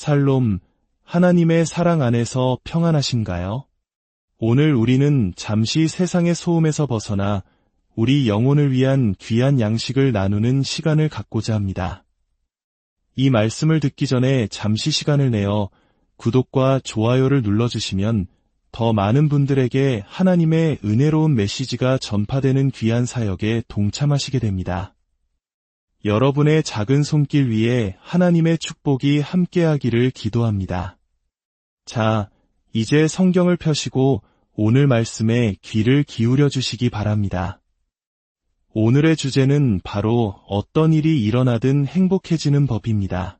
살롬, 하나님의 사랑 안에서 평안하신가요? 오늘 우리는 잠시 세상의 소음에서 벗어나 우리 영혼을 위한 귀한 양식을 나누는 시간을 갖고자 합니다. 이 말씀을 듣기 전에 잠시 시간을 내어 구독과 좋아요를 눌러주시면 더 많은 분들에게 하나님의 은혜로운 메시지가 전파되는 귀한 사역에 동참하시게 됩니다. 여러분의 작은 손길 위에 하나님의 축복이 함께하기를 기도합니다. 자, 이제 성경을 펴시고 오늘 말씀에 귀를 기울여 주시기 바랍니다. 오늘의 주제는 바로 어떤 일이 일어나든 행복해지는 법입니다.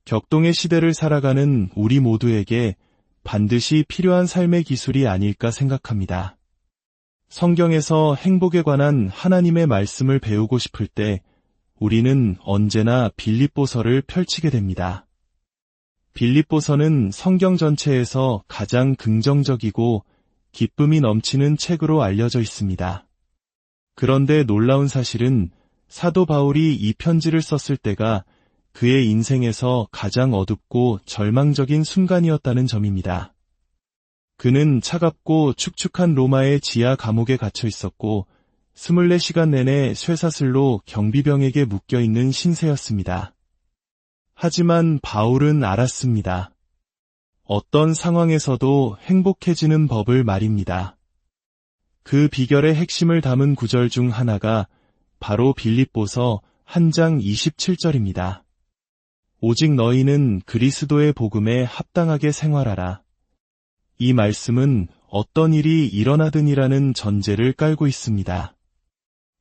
격동의 시대를 살아가는 우리 모두에게 반드시 필요한 삶의 기술이 아닐까 생각합니다. 성경에서 행복에 관한 하나님의 말씀을 배우고 싶을 때 우리는 언제나 빌립보서를 펼치게 됩니다. 빌립보서는 성경 전체에서 가장 긍정적이고 기쁨이 넘치는 책으로 알려져 있습니다. 그런데 놀라운 사실은 사도 바울이 이 편지를 썼을 때가 그의 인생에서 가장 어둡고 절망적인 순간이었다는 점입니다. 그는 차갑고 축축한 로마의 지하 감옥에 갇혀 있었고 24시간 내내 쇠사슬로 경비병에게 묶여있는 신세였습니다. 하지만 바울은 알았습니다. 어떤 상황에서도 행복해지는 법을 말입니다. 그 비결의 핵심을 담은 구절 중 하나가 바로 빌립보서 1장 27절입니다. 오직 너희는 그리스도의 복음에 합당하게 생활하라. 이 말씀은 어떤 일이 일어나든이라는 전제를 깔고 있습니다.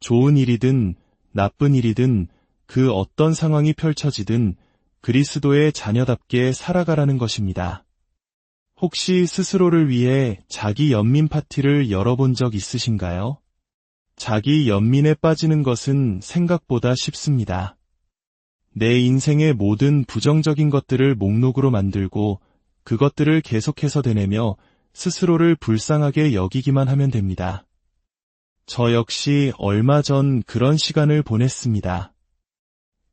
좋은 일이든 나쁜 일이든 그 어떤 상황이 펼쳐지든 그리스도의 자녀답게 살아가라는 것입니다. 혹시 스스로를 위해 자기 연민 파티를 열어본 적 있으신가요? 자기 연민에 빠지는 것은 생각보다 쉽습니다. 내 인생의 모든 부정적인 것들을 목록으로 만들고 그것들을 계속해서 되뇌며 스스로를 불쌍하게 여기기만 하면 됩니다. 저 역시 얼마 전 그런 시간을 보냈습니다.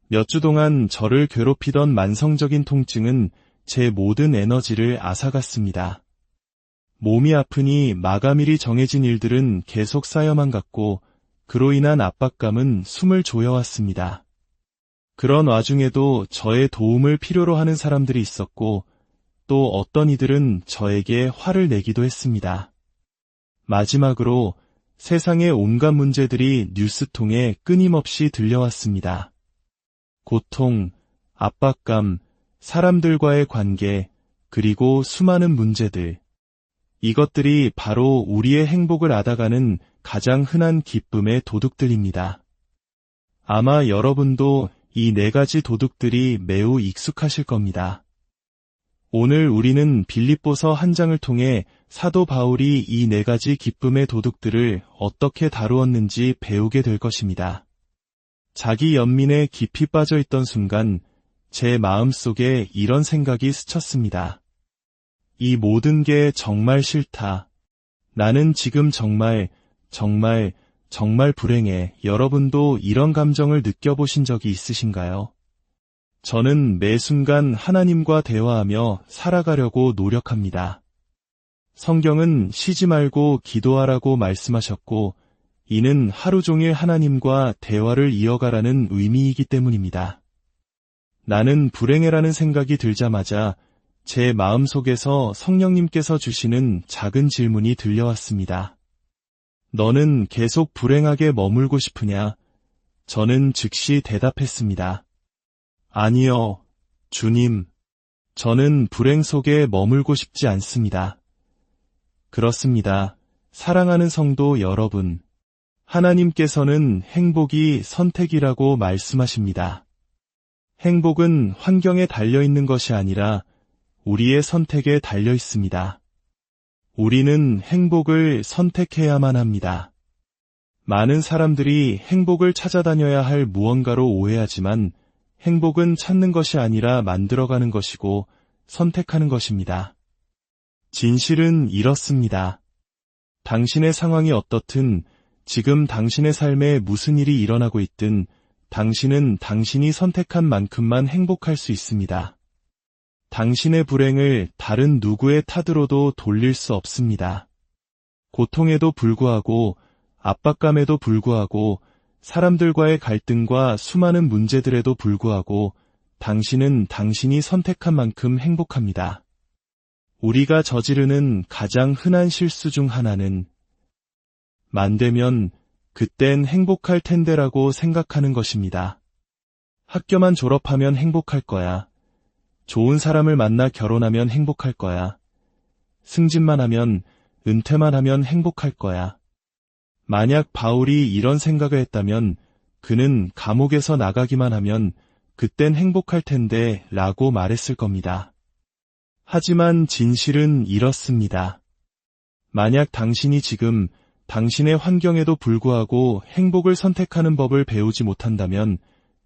몇 주 동안 저를 괴롭히던 만성적인 통증은 제 모든 에너지를 앗아갔습니다. 몸이 아프니 마감일이 정해진 일들은 계속 쌓여만 갔고 그로 인한 압박감은 숨을 조여왔습니다. 그런 와중에도 저의 도움을 필요로 하는 사람들이 있었고 또 어떤 이들은 저에게 화를 내기도 했습니다. 마지막으로 세상의 온갖 문제들이 뉴스통에 끊임없이 들려왔습니다. 고통, 압박감, 사람들과의 관계, 그리고 수많은 문제들. 이것들이 바로 우리의 행복을 앗아가는 가장 흔한 기쁨의 도둑들입니다. 아마 여러분도 이 4가지 도둑들이 매우 익숙하실 겁니다. 오늘 우리는 빌립보서 1장을 통해 사도 바울이 이 4가지 기쁨의 도둑들을 어떻게 다루었는지 배우게 될 것입니다. 자기 연민에 깊이 빠져 있던 순간 제 마음속에 이런 생각이 스쳤습니다. 이 모든 게 정말 싫다. 나는 지금 정말 불행해. 여러분도 이런 감정을 느껴보신 적이 있으신가요? 저는 매 순간 하나님과 대화하며 살아가려고 노력합니다. 성경은 쉬지 말고 기도하라고 말씀하셨고 이는 하루 종일 하나님과 대화를 이어가라는 의미이기 때문입니다. 나는 불행해라는 생각이 들자마자 제 마음속에서 성령님께서 주시는 작은 질문이 들려왔습니다. 너는 계속 불행하게 머물고 싶으냐? 저는 즉시 대답했습니다. 아니요, 주님. 저는 불행 속에 머물고 싶지 않습니다. 그렇습니다. 사랑하는 성도 여러분. 하나님께서는 행복이 선택이라고 말씀하십니다. 행복은 환경에 달려있는 것이 아니라 우리의 선택에 달려 있습니다. 우리는 행복을 선택해야만 합니다. 많은 사람들이 행복을 찾아다녀야 할 무언가로 오해하지만 행복은 찾는 것이 아니라 만들어가는 것이고 선택하는 것입니다. 진실은 이렇습니다. 당신의 상황이 어떻든 지금 당신의 삶에 무슨 일이 일어나고 있든 당신은 당신이 선택한 만큼만 행복할 수 있습니다. 당신의 불행을 다른 누구의 탓으로도 돌릴 수 없습니다. 고통에도 불구하고, 압박감에도 불구하고, 사람들과의 갈등과 수많은 문제들에도 불구하고, 당신은 당신이 선택한 만큼 행복합니다. 우리가 저지르는 가장 흔한 실수 중 하나는 만되면 그땐 행복할 텐데라고 생각하는 것입니다. 학교만 졸업하면 행복할 거야. 좋은 사람을 만나 결혼하면 행복할 거야. 승진만 하면, 은퇴만 하면 행복할 거야. 만약 바울이 이런 생각을 했다면 그는 감옥에서 나가기만 하면 그땐 행복할 텐데 라고 말했을 겁니다. 하지만 진실은 이렇습니다. 만약 당신이 지금 당신의 환경에도 불구하고 행복을 선택하는 법을 배우지 못한다면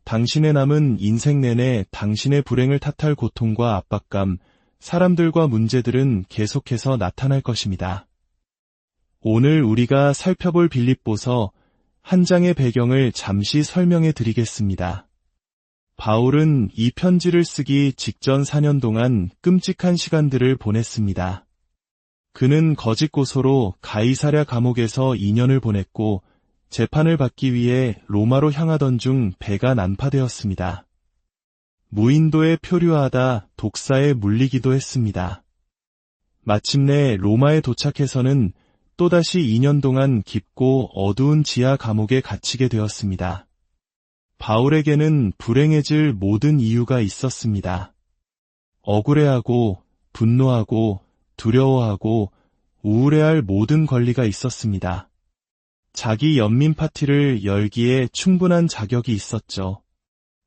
당신의 남은 인생 내내 당신의 불행을 탓할 고통과 압박감, 사람들과 문제들은 계속해서 나타날 것입니다. 오늘 우리가 살펴볼 빌립보서 한 장의 배경을 잠시 설명해 드리겠습니다. 바울은 이 편지를 쓰기 직전 4년 동안 끔찍한 시간들을 보냈습니다. 그는 거짓 고소로 가이사랴 감옥에서 2년을 보냈고 재판을 받기 위해 로마로 향하던 중 배가 난파되었습니다. 무인도에 표류하다 독사에 물리기도 했습니다. 마침내 로마에 도착해서는 또다시 2년 동안 깊고 어두운 지하 감옥에 갇히게 되었습니다. 바울에게는 불행해질 모든 이유가 있었습니다. 억울해하고 분노하고 두려워하고 우울해할 모든 권리가 있었습니다. 자기 연민 파티를 열기에 충분한 자격이 있었죠.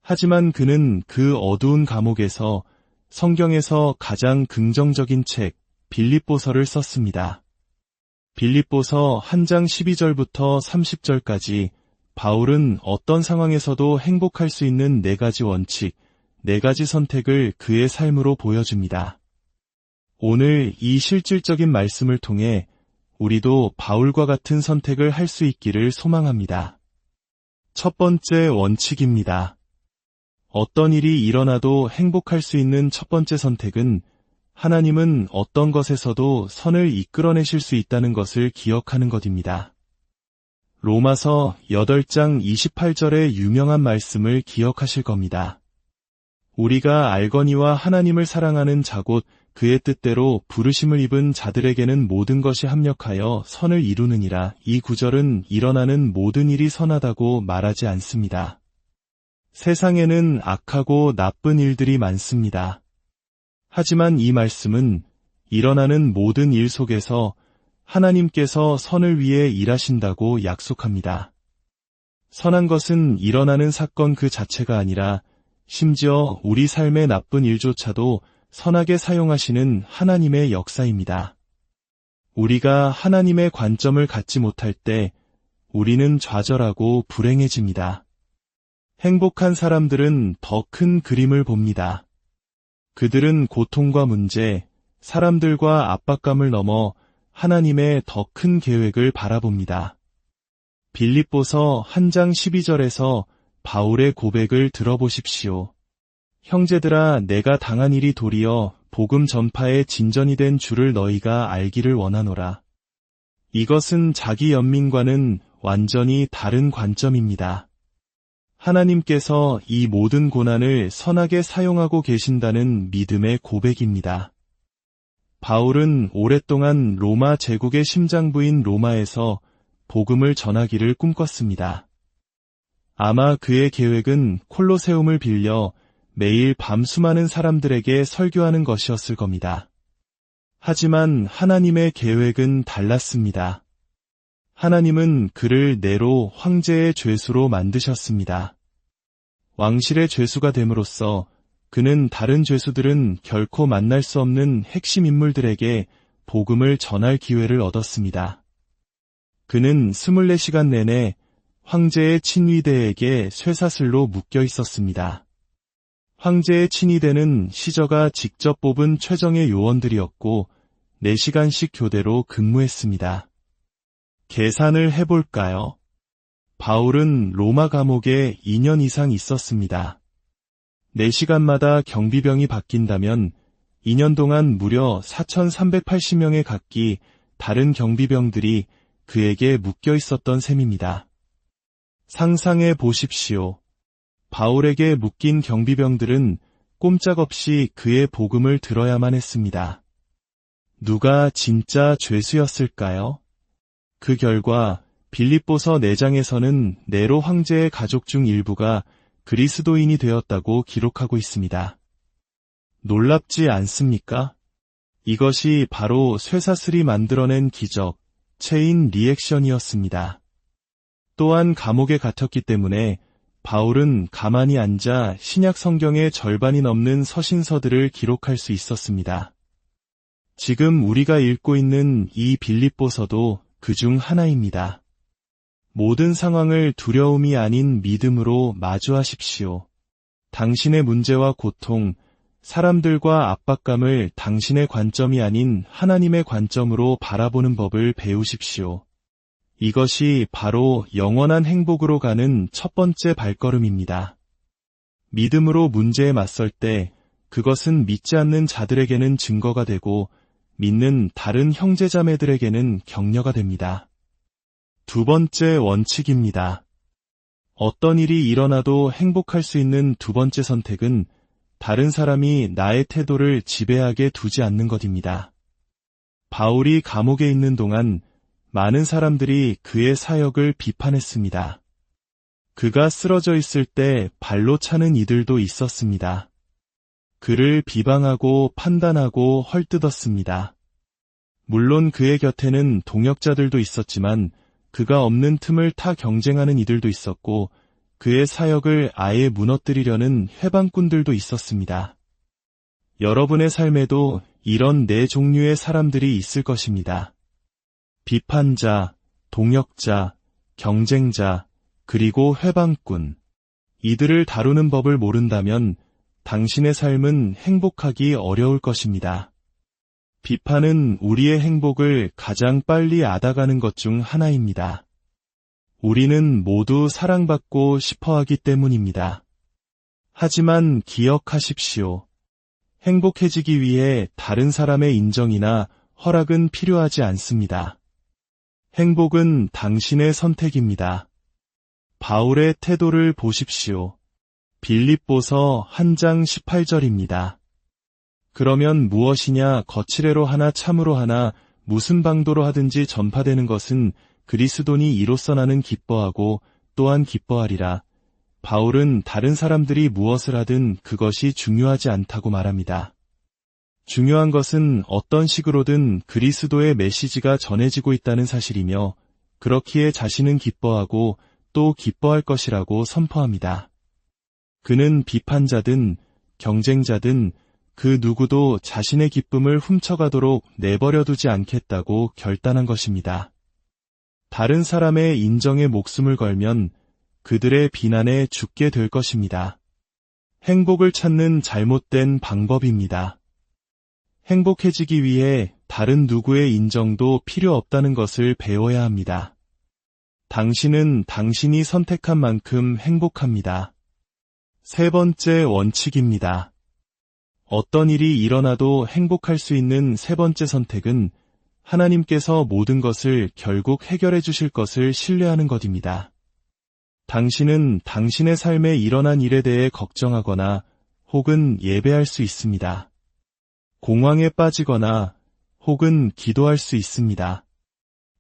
하지만 그는 그 어두운 감옥에서 성경에서 가장 긍정적인 책 빌립보서를 썼습니다. 빌립보서 한 장 12절부터 30절까지 바울은 어떤 상황에서도 행복할 수 있는 4가지 원칙, 4가지 선택을 그의 삶으로 보여줍니다. 오늘 이 실질적인 말씀을 통해 우리도 바울과 같은 선택을 할 수 있기를 소망합니다. 첫 번째 원칙입니다. 어떤 일이 일어나도 행복할 수 있는 첫 번째 선택은 하나님은 어떤 것에서도 선을 이끌어내실 수 있다는 것을 기억하는 것입니다. 로마서 8장 28절의 유명한 말씀을 기억하실 겁니다. 우리가 알거니와 하나님을 사랑하는 자 곧 그의 뜻대로 부르심을 입은 자들에게는 모든 것이 합력하여 선을 이루느니라. 이 구절은 일어나는 모든 일이 선하다고 말하지 않습니다. 세상에는 악하고 나쁜 일들이 많습니다. 하지만 이 말씀은 일어나는 모든 일 속에서 하나님께서 선을 위해 일하신다고 약속합니다. 선한 것은 일어나는 사건 그 자체가 아니라 심지어 우리 삶의 나쁜 일조차도 선하게 사용하시는 하나님의 역사입니다. 우리가 하나님의 관점을 갖지 못할 때 우리는 좌절하고 불행해집니다. 행복한 사람들은 더 큰 그림을 봅니다. 그들은 고통과 문제, 사람들과 압박감을 넘어 하나님의 더 큰 계획을 바라봅니다. 빌립보서 한 장 12절에서 바울의 고백을 들어보십시오. 형제들아, 내가 당한 일이 도리어 복음 전파의 진전이 된 줄을 너희가 알기를 원하노라. 이것은 자기 연민과는 완전히 다른 관점입니다. 하나님께서 이 모든 고난을 선하게 사용하고 계신다는 믿음의 고백입니다. 바울은 오랫동안 로마 제국의 심장부인 로마에서 복음을 전하기를 꿈꿨습니다. 아마 그의 계획은 콜로세움을 빌려 매일 밤 수많은 사람들에게 설교하는 것이었을 겁니다. 하지만 하나님의 계획은 달랐습니다. 하나님은 그를 네로 황제의 죄수로 만드셨습니다. 왕실의 죄수가 됨으로써 그는 다른 죄수들은 결코 만날 수 없는 핵심 인물들에게 복음을 전할 기회를 얻었습니다. 그는 24시간 내내 황제의 친위대에게 쇠사슬로 묶여 있었습니다. 황제의 친위대는 시저가 직접 뽑은 최정예 요원들이었고 4시간씩 교대로 근무했습니다. 계산을 해볼까요? 바울은 로마 감옥에 2년 이상 있었습니다. 4시간마다 경비병이 바뀐다면 2년 동안 무려 4,380명의 각기 다른 경비병들이 그에게 묶여 있었던 셈입니다. 상상해 보십시오. 바울에게 묶인 경비병들은 꼼짝없이 그의 복음을 들어야만 했습니다. 누가 진짜 죄수였을까요? 그 결과 빌립보서 4장에서는 네로 황제의 가족 중 일부가 그리스도인이 되었다고 기록하고 있습니다. 놀랍지 않습니까? 이것이 바로 쇠사슬이 만들어낸 기적, 체인 리액션이었습니다. 또한 감옥에 갇혔기 때문에 바울은 가만히 앉아 신약 성경의 절반이 넘는 서신서들을 기록할 수 있었습니다. 지금 우리가 읽고 있는 이 빌립보서도 그중 하나입니다. 모든 상황을 두려움이 아닌 믿음으로 마주하십시오. 당신의 문제와 고통, 사람들과 압박감을 당신의 관점이 아닌 하나님의 관점으로 바라보는 법을 배우십시오. 이것이 바로 영원한 행복으로 가는 첫 번째 발걸음입니다. 믿음으로 문제에 맞설 때 그것은 믿지 않는 자들에게는 증거가 되고 믿는 다른 형제자매들에게는 격려가 됩니다. 두 번째 원칙입니다. 어떤 일이 일어나도 행복할 수 있는 두 번째 선택은 다른 사람이 나의 태도를 지배하게 두지 않는 것입니다. 바울이 감옥에 있는 동안 많은 사람들이 그의 사역을 비판했습니다. 그가 쓰러져 있을 때 발로 차는 이들도 있었습니다. 그를 비방하고 판단하고 헐뜯었습니다. 물론 그의 곁에는 동역자들도 있었지만 그가 없는 틈을 타 경쟁하는 이들도 있었고 그의 사역을 아예 무너뜨리려는 해방꾼들도 있었습니다. 여러분의 삶에도 이런 네 종류의 사람들이 있을 것입니다. 비판자, 동역자, 경쟁자, 그리고 해방꾼. 이들을 다루는 법을 모른다면 당신의 삶은 행복하기 어려울 것입니다. 비판은 우리의 행복을 가장 빨리 앗아가는 것 중 하나입니다. 우리는 모두 사랑받고 싶어하기 때문입니다. 하지만 기억하십시오. 행복해지기 위해 다른 사람의 인정이나 허락은 필요하지 않습니다. 행복은 당신의 선택입니다. 바울의 태도를 보십시오. 빌립보서 1장 18절입니다. 그러면 무엇이냐 거칠애로 하나 참으로 하나 무슨 방도로 하든지 전파되는 것은 그리스도니 이로써 나는 기뻐하고 또한 기뻐하리라. 바울은 다른 사람들이 무엇을 하든 그것이 중요하지 않다고 말합니다. 중요한 것은 어떤 식으로든 그리스도의 메시지가 전해지고 있다는 사실이며 그렇기에 자신은 기뻐하고 또 기뻐할 것이라고 선포합니다. 그는 비판자든 경쟁자든 그 누구도 자신의 기쁨을 훔쳐가도록 내버려두지 않겠다고 결단한 것입니다. 다른 사람의 인정에 목숨을 걸면 그들의 비난에 죽게 될 것입니다. 행복을 찾는 잘못된 방법입니다. 행복해지기 위해 다른 누구의 인정도 필요 없다는 것을 배워야 합니다. 당신은 당신이 선택한 만큼 행복합니다. 세 번째 원칙입니다. 어떤 일이 일어나도 행복할 수 있는 세 번째 선택은 하나님께서 모든 것을 결국 해결해 주실 것을 신뢰하는 것입니다. 당신은 당신의 삶에 일어난 일에 대해 걱정하거나 혹은 예배할 수 있습니다. 공황에 빠지거나 혹은 기도할 수 있습니다.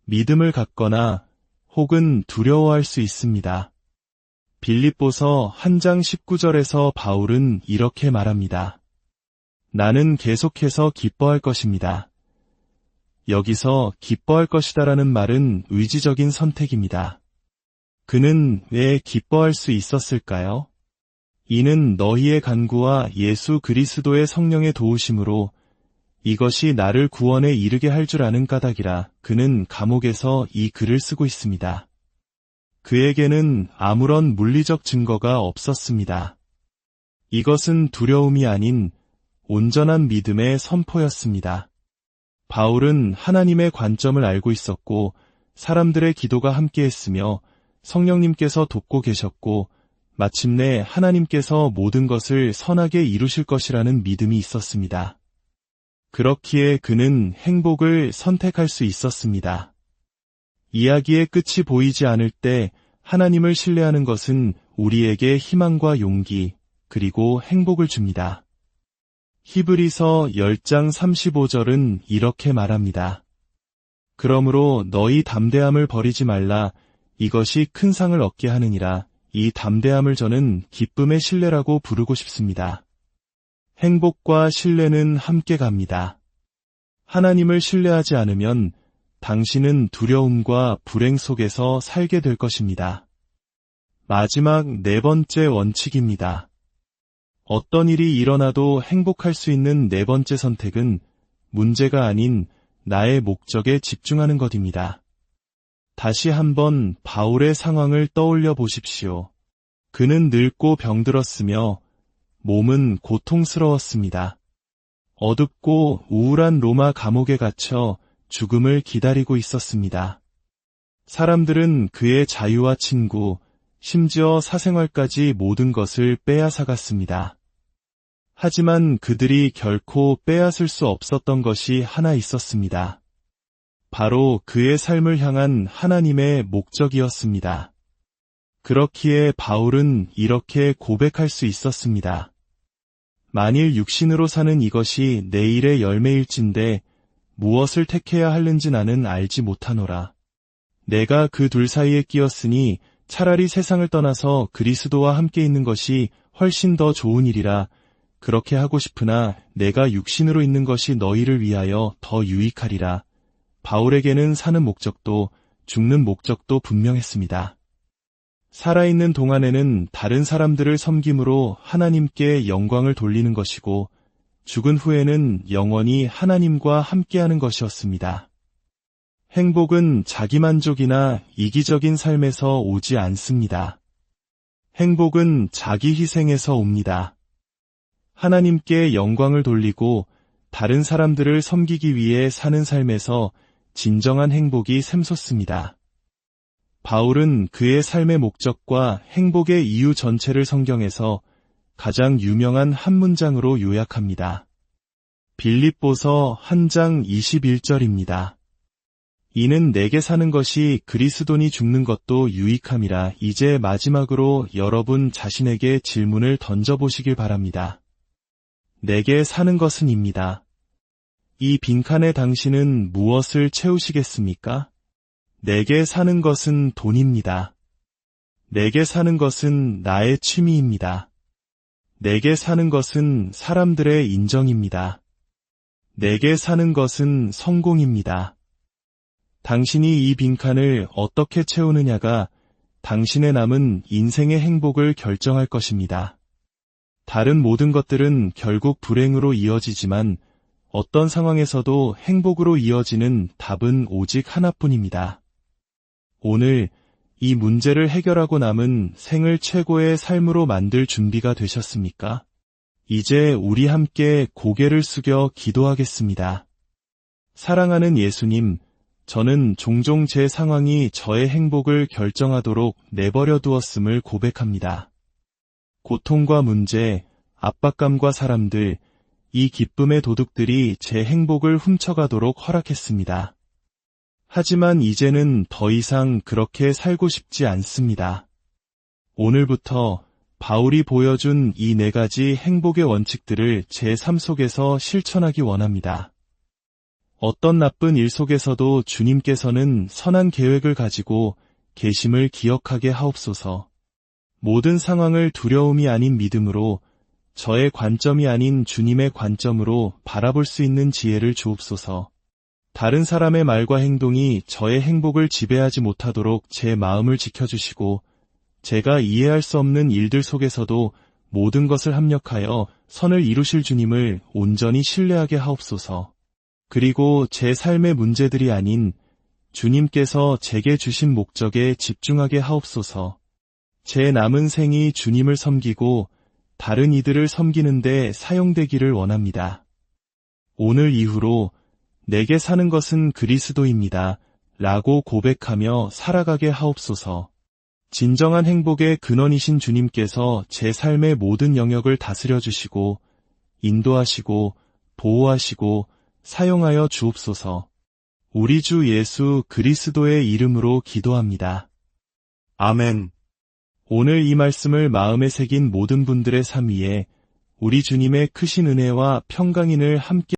믿음을 갖거나 혹은 두려워할 수 있습니다. 빌립보서 1장 19절에서 바울은 이렇게 말합니다. 나는 계속해서 기뻐할 것입니다. 여기서 기뻐할 것이다라는 말은 의지적인 선택입니다. 그는 왜 기뻐할 수 있었을까요? 이는 너희의 간구와 예수 그리스도의 성령의 도우심으로 이것이 나를 구원에 이르게 할 줄 아는 까닭이라. 그는 감옥에서 이 글을 쓰고 있습니다. 그에게는 아무런 물리적 증거가 없었습니다. 이것은 두려움이 아닌 온전한 믿음의 선포였습니다. 바울은 하나님의 관점을 알고 있었고 사람들의 기도가 함께했으며 성령님께서 돕고 계셨고 마침내 하나님께서 모든 것을 선하게 이루실 것이라는 믿음이 있었습니다. 그렇기에 그는 행복을 선택할 수 있었습니다. 이야기의 끝이 보이지 않을 때 하나님을 신뢰하는 것은 우리에게 희망과 용기, 그리고 행복을 줍니다. 히브리서 10장 35절은 이렇게 말합니다. 그러므로 너희 담대함을 버리지 말라. 이것이 큰 상을 얻게 하느니라. 이 담대함을 저는 기쁨의 신뢰라고 부르고 싶습니다. 행복과 신뢰는 함께 갑니다. 하나님을 신뢰하지 않으면 당신은 두려움과 불행 속에서 살게 될 것입니다. 마지막 4번째 원칙입니다. 어떤 일이 일어나도 행복할 수 있는 4번째 선택은 문제가 아닌 나의 목적에 집중하는 것입니다. 다시 한번 바울의 상황을 떠올려 보십시오. 그는 늙고 병들었으며 몸은 고통스러웠습니다. 어둡고 우울한 로마 감옥에 갇혀 죽음을 기다리고 있었습니다. 사람들은 그의 자유와 친구, 심지어 사생활까지 모든 것을 빼앗아갔습니다. 하지만 그들이 결코 빼앗을 수 없었던 것이 하나 있었습니다. 바로 그의 삶을 향한 하나님의 목적이었습니다. 그렇기에 바울은 이렇게 고백할 수 있었습니다. 만일 육신으로 사는 이것이 내일의 열매일진데 무엇을 택해야 하는지 나는 알지 못하노라. 내가 그 둘 사이에 끼었으니 차라리 세상을 떠나서 그리스도와 함께 있는 것이 훨씬 더 좋은 일이라. 그렇게 하고 싶으나 내가 육신으로 있는 것이 너희를 위하여 더 유익하리라. 바울에게는 사는 목적도 죽는 목적도 분명했습니다. 살아있는 동안에는 다른 사람들을 섬김으로 하나님께 영광을 돌리는 것이고 죽은 후에는 영원히 하나님과 함께하는 것이었습니다. 행복은 자기만족이나 이기적인 삶에서 오지 않습니다. 행복은 자기 희생에서 옵니다. 하나님께 영광을 돌리고 다른 사람들을 섬기기 위해 사는 삶에서 진정한 행복이 샘솟습니다. 바울은 그의 삶의 목적과 행복의 이유 전체를 성경에서 가장 유명한 한 문장으로 요약합니다. 빌립보서 1장 21절입니다. 이는 내게 사는 것이 그리스도니 죽는 것도 유익함이라. 이제 마지막으로 여러분 자신에게 질문을 던져보시길 바랍니다. 내게 사는 것은입니다. 이 빈칸에 당신은 무엇을 채우시겠습니까? 내게 사는 것은 돈입니다. 내게 사는 것은 나의 취미입니다. 내게 사는 것은 사람들의 인정입니다. 내게 사는 것은 성공입니다. 당신이 이 빈칸을 어떻게 채우느냐가 당신의 남은 인생의 행복을 결정할 것입니다. 다른 모든 것들은 결국 불행으로 이어지지만 어떤 상황에서도 행복으로 이어지는 답은 오직 하나뿐입니다. 오늘 이 문제를 해결하고 남은 생을 최고의 삶으로 만들 준비가 되셨습니까? 이제 우리 함께 고개를 숙여 기도하겠습니다. 사랑하는 예수님, 저는 종종 제 상황이 저의 행복을 결정하도록 내버려 두었음을 고백합니다. 고통과 문제, 압박감과 사람들, 이 기쁨의 도둑들이 제 행복을 훔쳐가도록 허락했습니다. 하지만 이제는 더 이상 그렇게 살고 싶지 않습니다. 오늘부터 바울이 보여준 이 4가지 행복의 원칙들을 제 삶 속에서 실천하기 원합니다. 어떤 나쁜 일 속에서도 주님께서는 선한 계획을 가지고 계심을 기억하게 하옵소서. 모든 상황을 두려움이 아닌 믿음으로 저의 관점이 아닌 주님의 관점으로 바라볼 수 있는 지혜를 주옵소서. 다른 사람의 말과 행동이 저의 행복을 지배하지 못하도록 제 마음을 지켜주시고 제가 이해할 수 없는 일들 속에서도 모든 것을 합력하여 선을 이루실 주님을 온전히 신뢰하게 하옵소서. 그리고 제 삶의 문제들이 아닌 주님께서 제게 주신 목적에 집중하게 하옵소서. 제 남은 생이 주님을 섬기고 다른 이들을 섬기는 데 사용되기를 원합니다. 오늘 이후로 내게 사는 것은 그리스도입니다. 라고 고백하며 살아가게 하옵소서. 진정한 행복의 근원이신 주님께서 제 삶의 모든 영역을 다스려 주시고 인도하시고 보호하시고 사용하여 주옵소서. 우리 주 예수 그리스도의 이름으로 기도합니다. 아멘. 오늘 이 말씀을 마음에 새긴 모든 분들의 삶 위에 우리 주님의 크신 은혜와 평강인을 함께